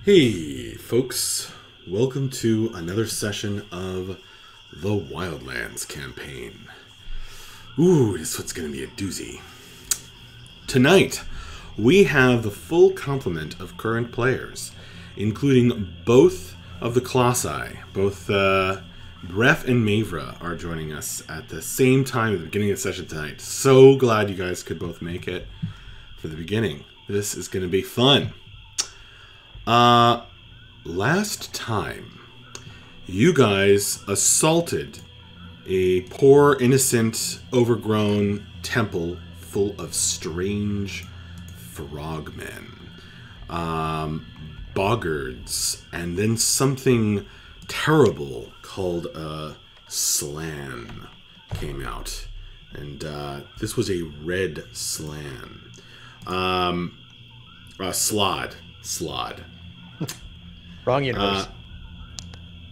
Hey folks, welcome to another session of the Wildlands campaign. Ooh, this one's going to be a doozy. Tonight, we have the full complement of current players, including both of the Colossi. Both Bref and Mavra are joining us at the same time at the beginning of the session tonight. So glad you guys could both make it for the beginning. This is going to be fun. Last time, you guys assaulted a poor, innocent, overgrown temple full of strange frogmen, boggards, and then something terrible called a slan came out. And this was a red slan. Slod. Wrong universe.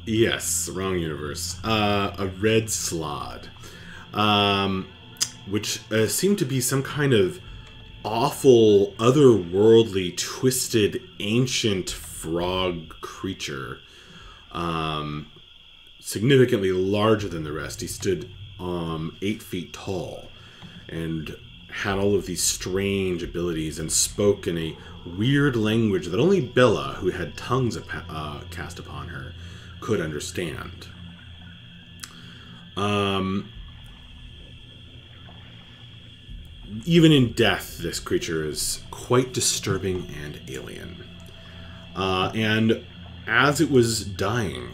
Yes, wrong universe. A red slod. Which seemed to be some kind of awful, otherworldly, twisted, ancient frog creature. Significantly larger than the rest. He stood 8 feet tall and had all of these strange abilities and spoke in a weird language that only Bella, who had tongues cast upon her, could understand. Even in death, this creature is quite disturbing and alien. And as it was dying,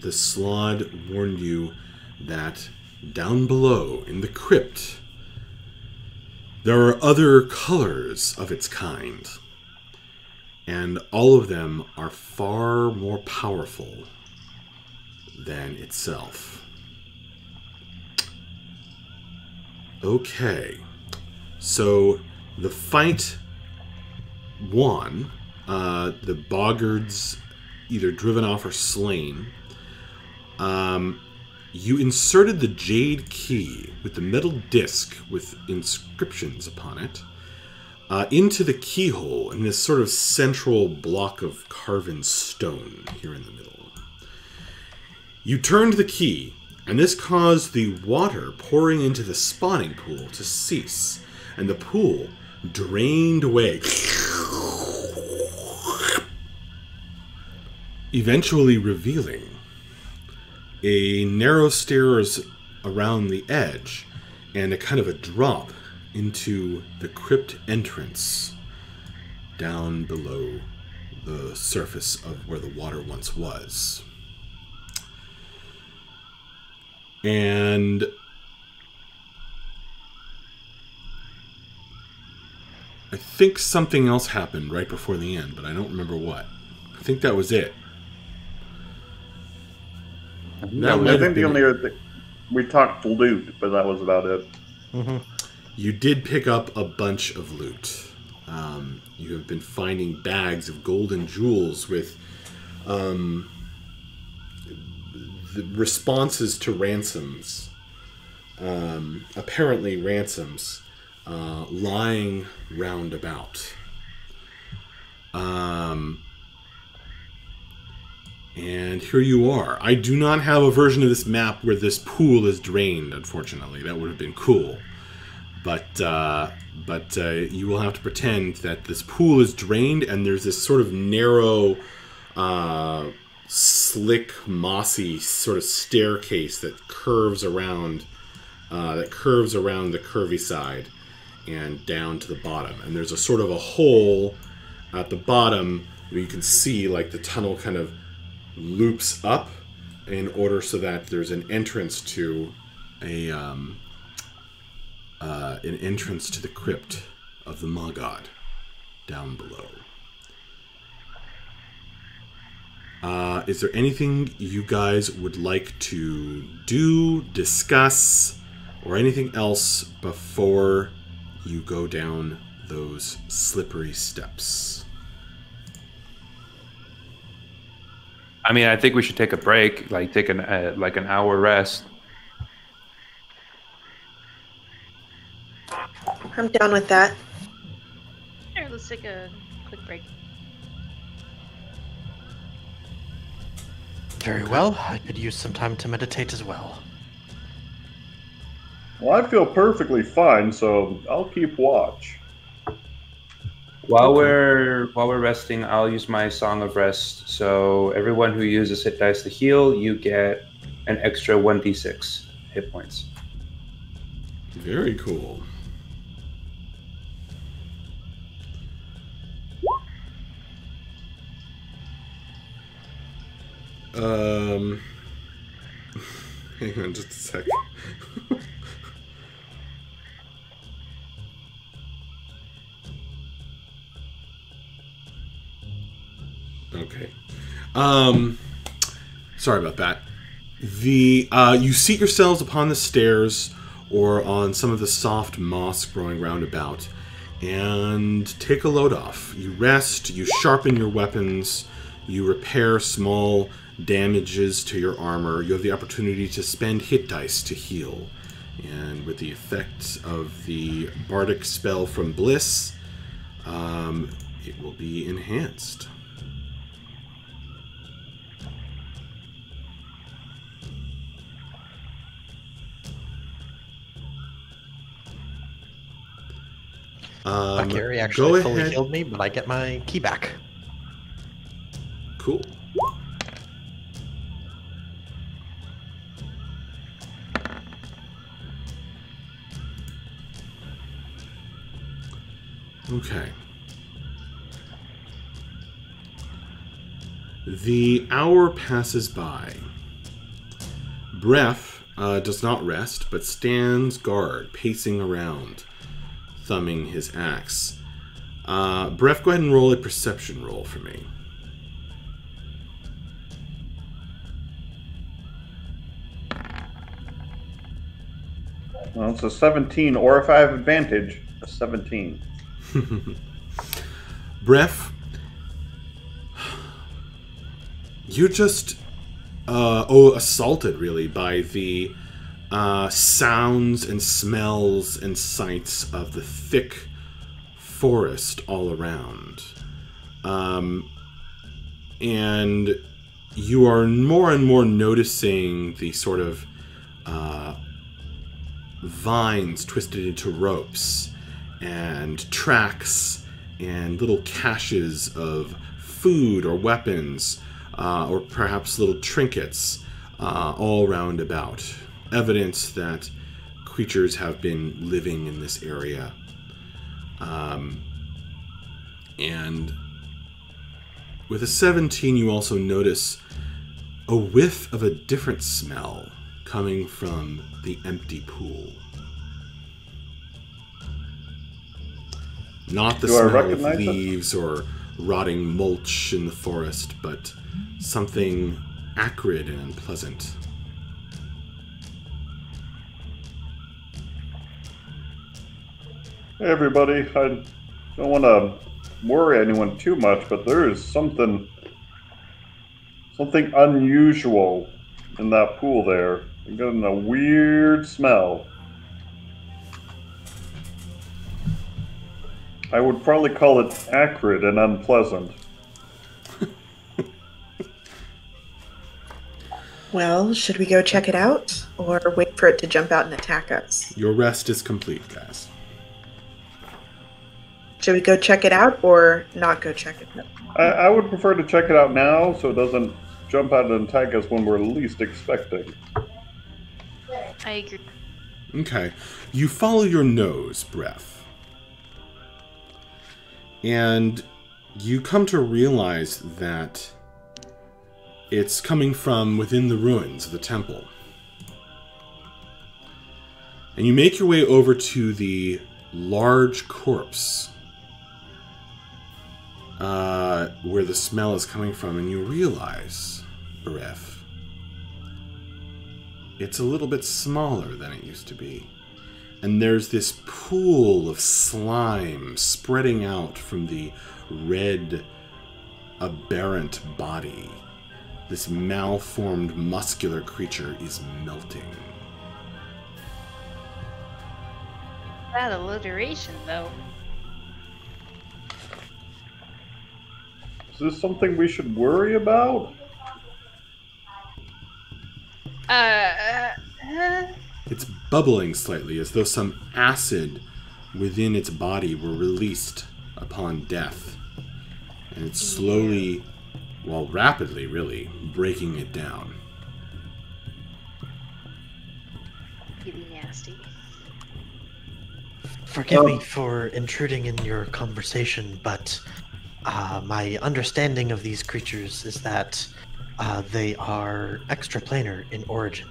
the Slod warned you that down below in the crypt, there are other colors of its kind, and all of them are far more powerful than itself. Okay, so the fight won. The boggards either driven off or slain. You inserted the jade key with the metal disc with inscriptions upon it into the keyhole in this sort of central block of carven stone here in the middle. You turned the key, and this caused the water pouring into the spawning pool to cease, and the pool drained away, eventually revealing a narrow stairs around the edge and a kind of a drop into the crypt entrance down below the surface of where the water once was. And I think something else happened right before the end, but I don't remember what. I think that was it. I think the only other thing, we talked loot, but that was about it. Mm-hmm. You did pick up a bunch of loot. You have been finding bags of gold and jewels with the responses to ransoms, apparently ransoms, lying round about. And here you are. I do not have a version of this map where this pool is drained, unfortunately. That would have been cool. But you will have to pretend that this pool is drained and there's this sort of narrow, slick, mossy sort of staircase that curves around the curvy side and down to the bottom. And there's a sort of a hole at the bottom where you can see like the tunnel kind of loops up in order so that there's an entrance to an entrance to the crypt of the Moggod down below. Is there anything you guys would like to do, discuss, or anything else before you go down those slippery steps? I mean, I think we should take a break, like take an hour rest. I'm down with that. Sure, let's take a quick break. Very well. I could use some time to meditate as well. Well, I feel perfectly fine, so I'll keep watch. While we're resting, I'll use my Song of Rest. So everyone who uses hit dice to heal, you get an extra 1d6 hit points. Very cool. Hang on just a second. Okay. Sorry about that. You seat yourselves upon the stairs or on some of the soft moss growing round about and take a load off. You rest, you sharpen your weapons, you repair small damages to your armor. You have the opportunity to spend hit dice to heal. And with the effect of the bardic spell from Bliss, it will be enhanced. Gary actually fully healed me, but I get my key back. Cool. Okay. The hour passes by. Breath does not rest, but stands guard, pacing around, thumbing his axe. Breath, go ahead and roll a perception roll for me. Well, it's a 17, or if I have advantage, a 17. Breath, you're just assaulted, really, by the sounds and smells and sights of the thick forest all around. And you are more and more noticing the sort of vines twisted into ropes and tracks and little caches of food or weapons or perhaps little trinkets all round about. Evidence that creatures have been living in this area. And with a 17, you also notice a whiff of a different smell coming from the empty pool. Not the smell of leaves or rotting mulch in the forest, but something acrid and unpleasant. Hey everybody, I don't want to worry anyone too much, but there is something unusual in that pool there. I'm getting a weird smell. I would probably call it acrid and unpleasant. Well, should we go check it out, or wait for it to jump out and attack us? Your rest is complete, guys. Should we go check it out, or not go check it out? I would prefer to check it out now, so it doesn't jump out and attack us when we're least expecting. I agree. Okay. You follow your nose, Breath. And you come to realize that it's coming from within the ruins of the temple. And you make your way over to the large corpse where the smell is coming from, and you realize, Breath, it's a little bit smaller than it used to be. And there's this pool of slime spreading out from the red, aberrant body. This malformed, muscular creature is melting. That alliteration, though. Is this something we should worry about? It's bubbling slightly, as though some acid within its body were released upon death. And it's slowly, well, rapidly, really, breaking it down. Really nasty. Forgive me for intruding in your conversation, but my understanding of these creatures is that they are extraplanar in origin,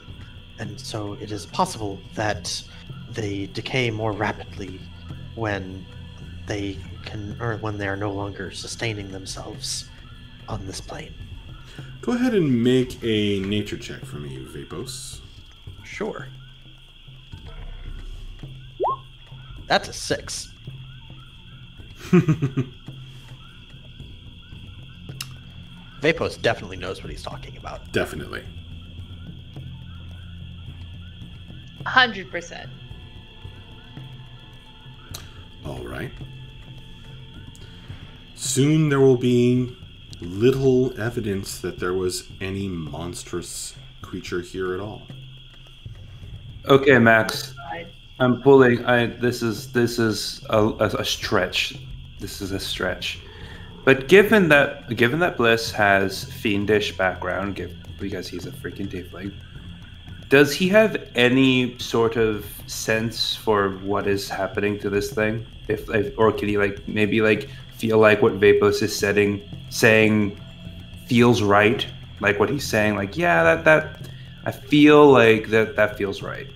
and so it is possible that they decay more rapidly when they can, or when they are no longer sustaining themselves on this plane. Go ahead and make a nature check for me, Vapos. Sure. That's a 6. Vapos definitely knows what he's talking about. Definitely. 100%. All right. Soon there will be little evidence that there was any monstrous creature here at all. Okay, Max. I'm pulling. This is a stretch. This is a stretch. But given that Bliss has fiendish background, because he's a freaking tiefling, does he have any sort of sense for what is happening to this thing? Or can he maybe feel like what Vapos is saying feels right? Like what he's saying, that I feel like that feels right.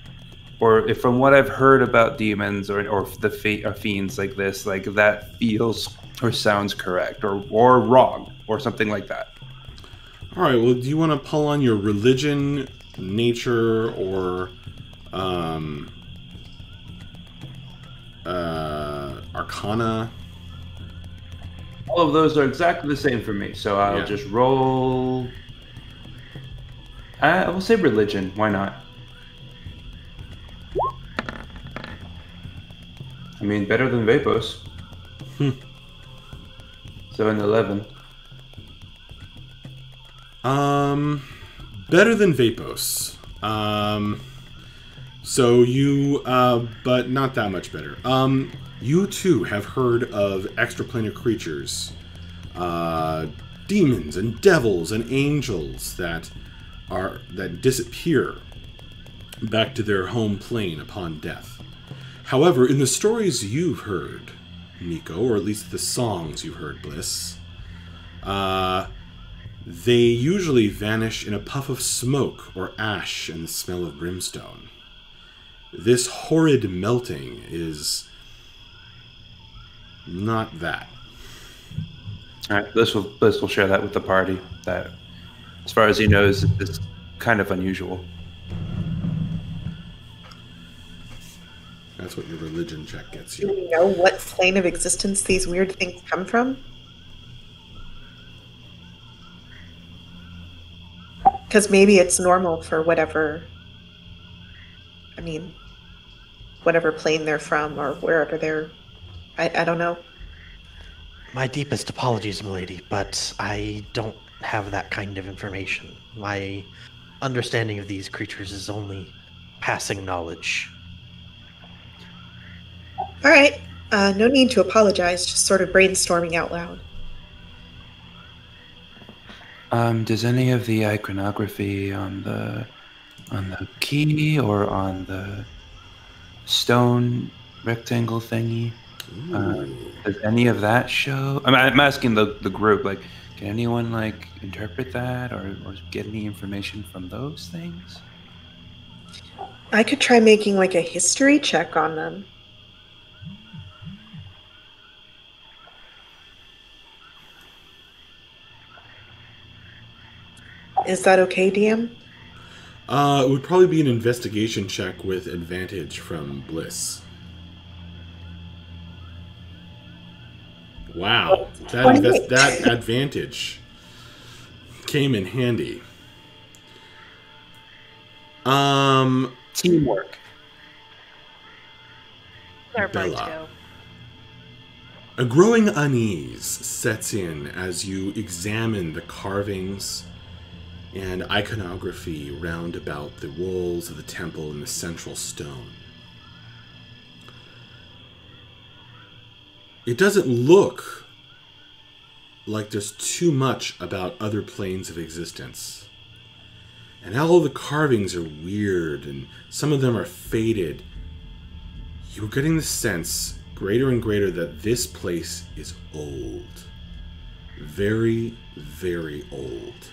Or if from what I've heard about demons or the fiends like this, that feels or sounds correct or wrong or something like that. All right. Well, do you want to pull on your religion, nature, or arcana? All of those are exactly the same for me, so I'll just roll. I will say religion. Why not? I mean, better than Vapos. So an 11. Better than Vapos. So you, but not that much better. You too have heard of extraplanar creatures, demons and devils and angels that disappear back to their home plane upon death. However, in the stories you've heard, Nico, or at least the songs you've heard, Bliss, they usually vanish in a puff of smoke or ash and the smell of brimstone. This horrid melting is not that. All right, Bliss will share that with the party. That, as far as he knows, is kind of unusual. That's what your religion check gets Do you. we know what plane of existence these weird things come from? Because maybe it's normal for whatever plane they're from or wherever they're... I don't know. My deepest apologies, milady, but I don't have that kind of information. My understanding of these creatures is only passing knowledge. All right. No need to apologize, just sort of brainstorming out loud. Does any of the iconography on the key or on the stone rectangle thingy, does any of that show? I'm asking the group, can anyone interpret that or get any information from those things? I could try making a history check on them. Is that okay, DM? It would probably be an investigation check with advantage from Bliss. Wow, that advantage came in handy. Teamwork. Our minds Bella. go. A growing unease sets in as you examine the carvings and iconography round about the walls of the temple and the central stone. It doesn't look like there's too much about other planes of existence. And all the carvings are weird, and some of them are faded. You're getting the sense, greater and greater, that this place is old. Very, very old.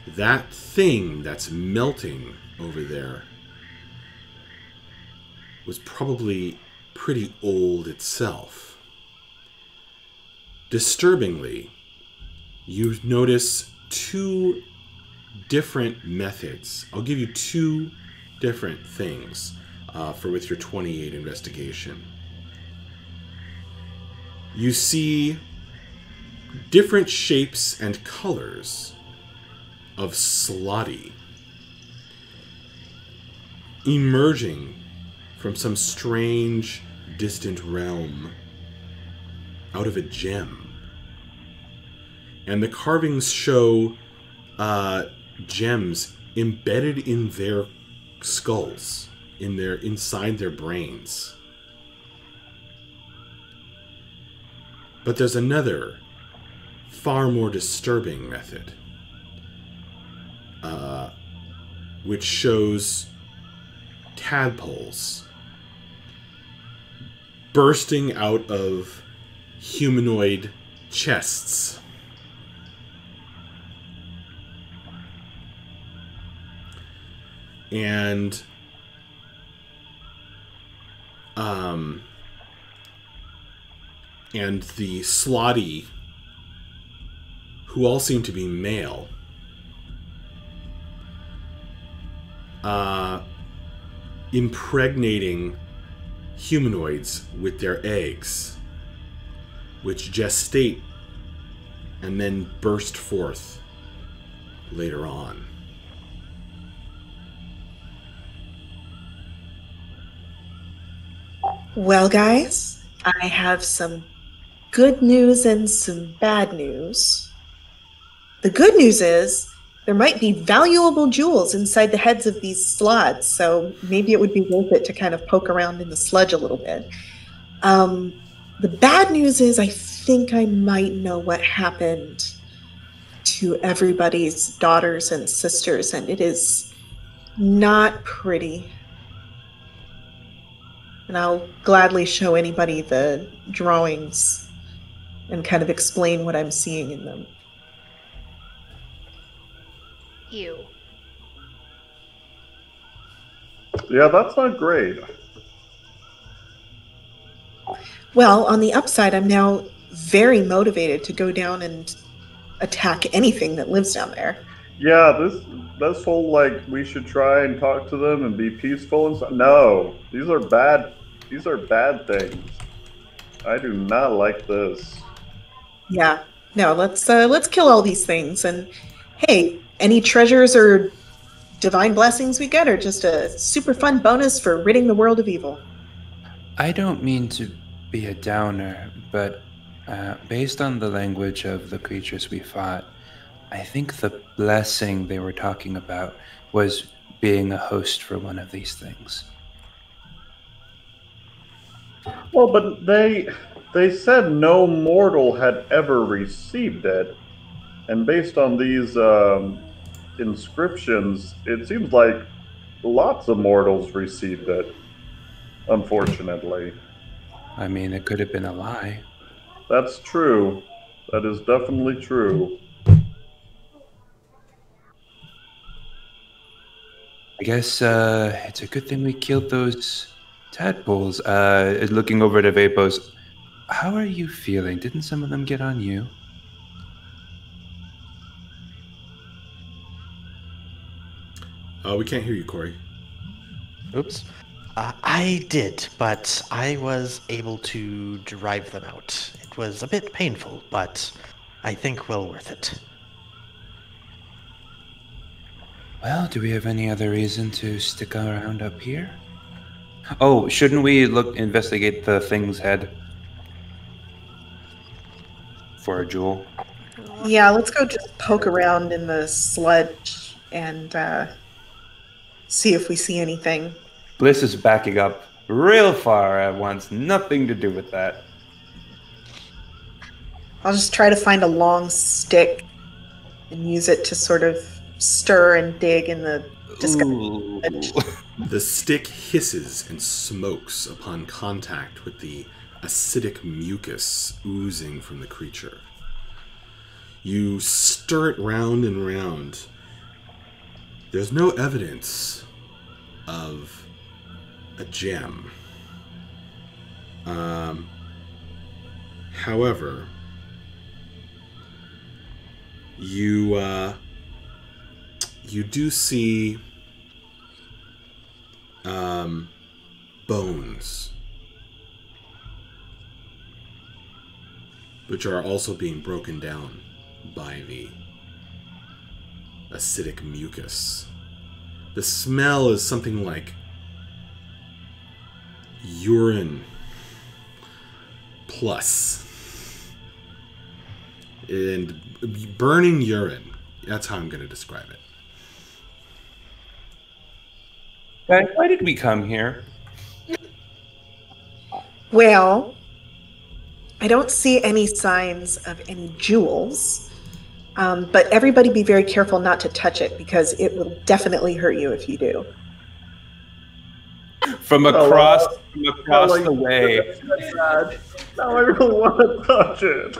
That thing that's melting over there was probably pretty old itself. Disturbingly, you notice two different methods. I'll give you two different things with your 28 investigation. You see different shapes and colors of slotty emerging from some strange, distant realm out of a gem. And the carvings show gems embedded in their skulls, inside their brains. But there's another, far more disturbing method, which shows tadpoles bursting out of humanoid chests. And the slotty, who all seem to be male, impregnating humanoids with their eggs, which gestate and then burst forth later on. Well, guys, I have some good news and some bad news. The good news is there might be valuable jewels inside the heads of these slots, so maybe it would be worth it to kind of poke around in the sludge a little bit. The bad news is I think I might know what happened to everybody's daughters and sisters, and it is not pretty. And I'll gladly show anybody the drawings and kind of explain what I'm seeing in them. Ew. Yeah, that's not great. Well, on the upside, I'm now very motivated to go down and attack anything that lives down there. Yeah, this whole, like, we should try and talk to them and be peaceful and stuff. No, these are bad things. I do not like this. Yeah, no, let's kill all these things. And hey, any treasures or divine blessings we get are just a super fun bonus for ridding the world of evil. I don't mean to be a downer, but based on the language of the creatures we fought, I think the blessing they were talking about was being a host for one of these things. Well, but they said no mortal had ever received it. And based on these inscriptions, it seems like lots of mortals received it, unfortunately. I mean, it could have been a lie. That's true. That is definitely true. I guess it's a good thing we killed those tadpoles. Looking over to Vapos, how are you feeling? Didn't some of them get on you? We can't hear you, Corey. Oops. I did, but I was able to drive them out. It was a bit painful, but I think well worth it. Well, do we have any other reason to stick around up here? Oh, shouldn't we investigate the thing's head for a jewel? Yeah, let's go just poke around in the sludge. and see if we see anything. Bliss is backing up real far at once. Nothing to do with that. I'll just try to find a long stick and use it to sort of stir and dig in the Ooh. The stick hisses and smokes upon contact with the acidic mucus oozing from the creature. You stir it round and round. There's no evidence of a gem. However, you do see bones, which are also being broken down by the acidic mucus. The smell is something like urine plus. And burning urine. That's how I'm going to describe it. Why did we come here? Well, I don't see any signs of any jewels, but everybody be very careful not to touch it because it will definitely hurt you if you do. From across the way. Now I don't want to touch it.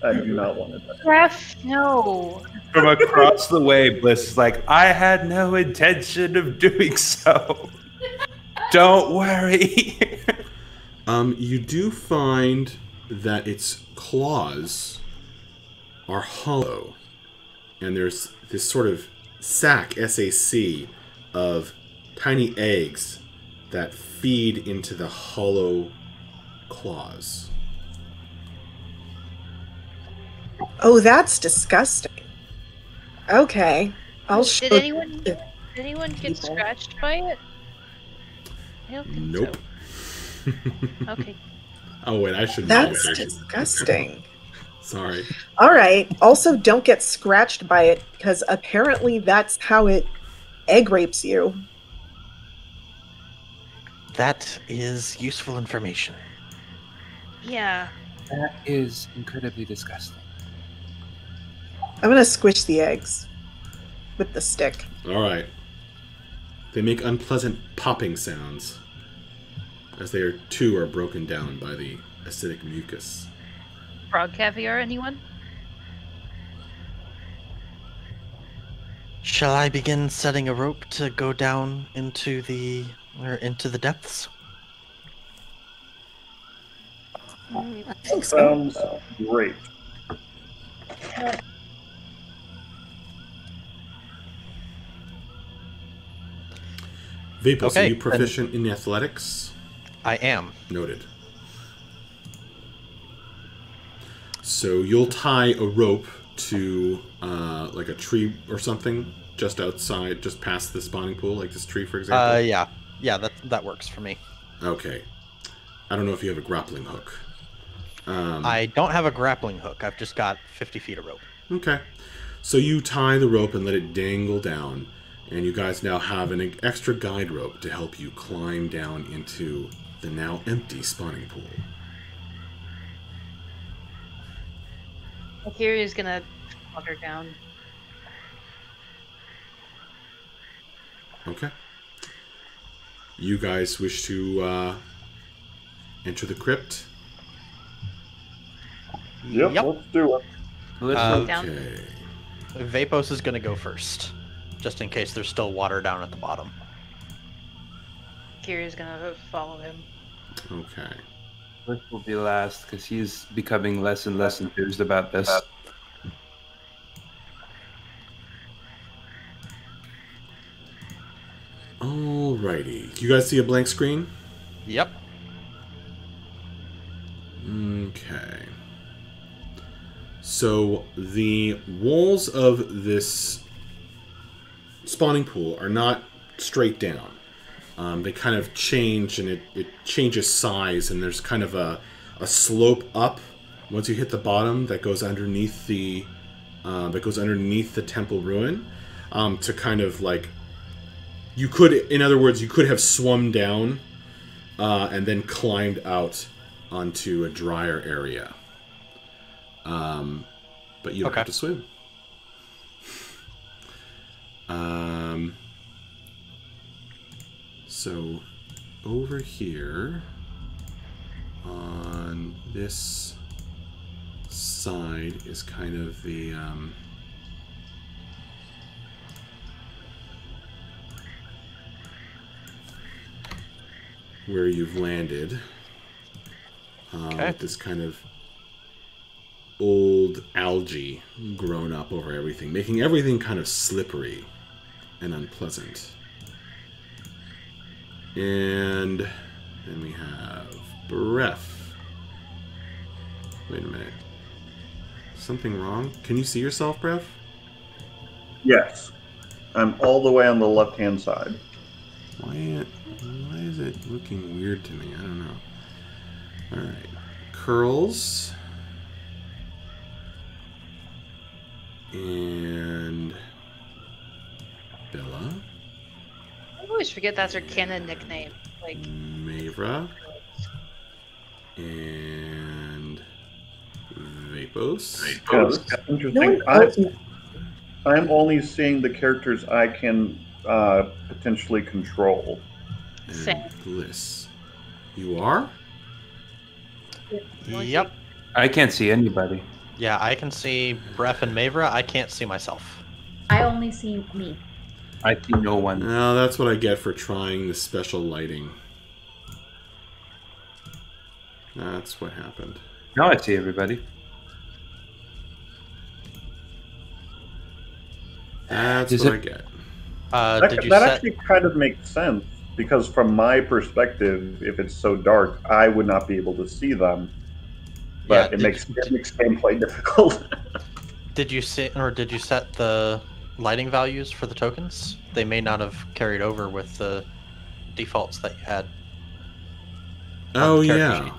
I do not want to touch it. Ref, no. From across the way, Bliss is like, I had no intention of doing so. Don't worry. You do find that its claws are hollow, and there's this sort of sac, SAC, of tiny eggs that feed into the hollow claws. Oh, that's disgusting. Okay, I'll show Did anyone the get people. scratched by it? I don't think Nope. so. Okay. Oh wait, I should know. That's disgusting. Sorry. All right. Also, don't get scratched by it because apparently that's how it egg rapes you. That is useful information. Yeah. That is incredibly disgusting. I'm gonna squish the eggs with the stick. All right. They make unpleasant popping sounds as they too are broken down by the acidic mucus. Frog caviar, anyone? Shall I begin setting a rope to go down into the depths? I think so. Sounds great. Vapos, Okay, are you proficient in athletics? I am. Noted. So you'll tie a rope to like a tree or something just outside, just past the spawning pool, like this tree, for example? Yeah, that works for me. Okay. I don't know if you have a grappling hook. I don't have a grappling hook. I've just got 50 feet of rope. Okay. So you tie the rope and let it dangle down, and you guys now have an extra guide rope to help you climb down into the now empty spawning pool. Akira's gonna flutter down. Okay. You guys wish to enter the crypt? Yep, Yep. let's do it. Down. Okay. Vapos is going to go first, just in case there's still water down at the bottom. Akira's gonna follow him. Okay. Bliss will be last because he's becoming less and less enthused about this. Alrighty. You guys see a blank screen? Yep. Okay. So the walls of this spawning pool are not straight down. They kind of change, and it changes size, and there's kind of a slope up once you hit the bottom that goes underneath the temple ruin. to kind of like you could, in other words, you could have swum down and then climbed out onto a drier area. But you don't have to swim. So over here on this side is kind of the where you've landed. With this kind of old algae grown up over everything, making everything kind of slippery and unpleasant. And then we have breath. Wait a minute. Something wrong? Can you see yourself, breath? Yes. I'm all the way on the left-hand side. Why is it looking weird to me? I don't know. Alright. Curls. And Bella. I always forget that's her canon nickname. Like Mavra. And Vapos. Yeah, this is interesting. I'm only seeing the characters I can potentially control. And Same. Bliss. You are? Yep. I can't see anybody. Yeah, I can see Bref and Mavra. I can't see myself. I only see me. I see no one. No, that's what I get for trying the special lighting. That's what happened. Now I see everybody. That's Is what it- I get. Did you That set? actually kind of makes sense, because from my perspective, if it's so dark, I would not be able to see them. But Yeah, it makes gameplay difficult. Did you set the lighting values for the tokens? They may not have carried over with the defaults that you had. Oh, character yeah. sheet.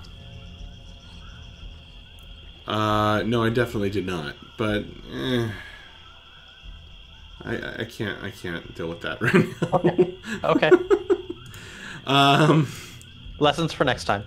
No, I definitely did not. But I can't deal with that right now. Okay. Um. Lessons for next time.